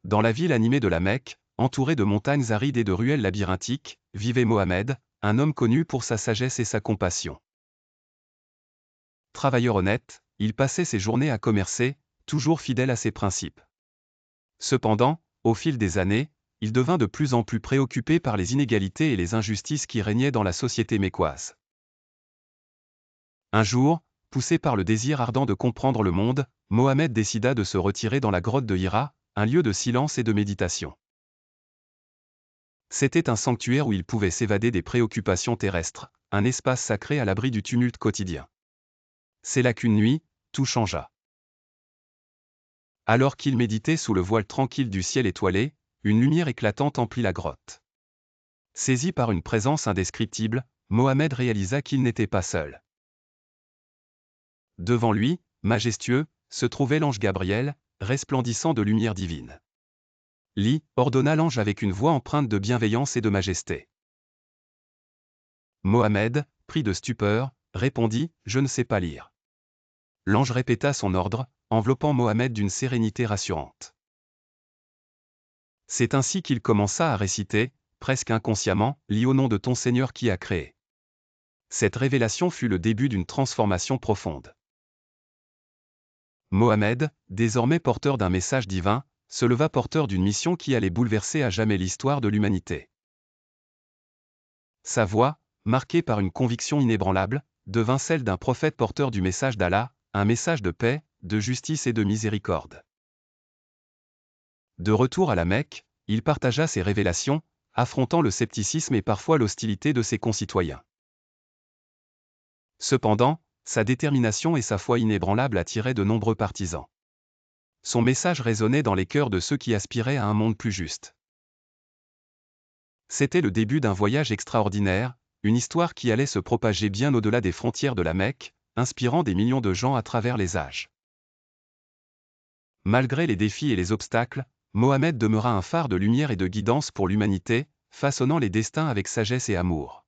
Dans la ville animée de la Mecque, entourée de montagnes arides et de ruelles labyrinthiques, vivait Mohammed, un homme connu pour sa sagesse et sa compassion. Travailleur honnête, il passait ses journées à commercer, toujours fidèle à ses principes. Cependant, au fil des années, il devint de plus en plus préoccupé par les inégalités et les injustices qui régnaient dans la société mécoise. Un jour, poussé par le désir ardent de comprendre le monde, Mohammed décida de se retirer dans la grotte de Hira, un lieu de silence et de méditation. C'était un sanctuaire où il pouvait s'évader des préoccupations terrestres, un espace sacré à l'abri du tumulte quotidien. C'est là qu'une nuit, tout changea. Alors qu'il méditait sous le voile tranquille du ciel étoilé, une lumière éclatante emplit la grotte. Saisi par une présence indescriptible, Mohammed réalisa qu'il n'était pas seul. Devant lui, majestueux, se trouvait l'ange Gabriel, resplendissant de lumière divine. « Lis » ordonna l'ange avec une voix empreinte de bienveillance et de majesté. Mohammed, pris de stupeur, répondit « Je ne sais pas lire ». L'ange répéta son ordre, enveloppant Mohammed d'une sérénité rassurante. C'est ainsi qu'il commença à réciter, presque inconsciemment, « Lis au nom de ton Seigneur qui a créé ». Cette révélation fut le début d'une transformation profonde. Mohammed, désormais porteur d'un message divin, se leva porteur d'une mission qui allait bouleverser à jamais l'histoire de l'humanité. Sa voix, marquée par une conviction inébranlable, devint celle d'un prophète porteur du message d'Allah, un message de paix, de justice et de miséricorde. De retour à la Mecque, il partagea ses révélations, affrontant le scepticisme et parfois l'hostilité de ses concitoyens. Cependant, sa détermination et sa foi inébranlable attiraient de nombreux partisans. Son message résonnait dans les cœurs de ceux qui aspiraient à un monde plus juste. C'était le début d'un voyage extraordinaire, une histoire qui allait se propager bien au-delà des frontières de la Mecque, inspirant des millions de gens à travers les âges. Malgré les défis et les obstacles, Mohammed demeura un phare de lumière et de guidance pour l'humanité, façonnant les destins avec sagesse et amour.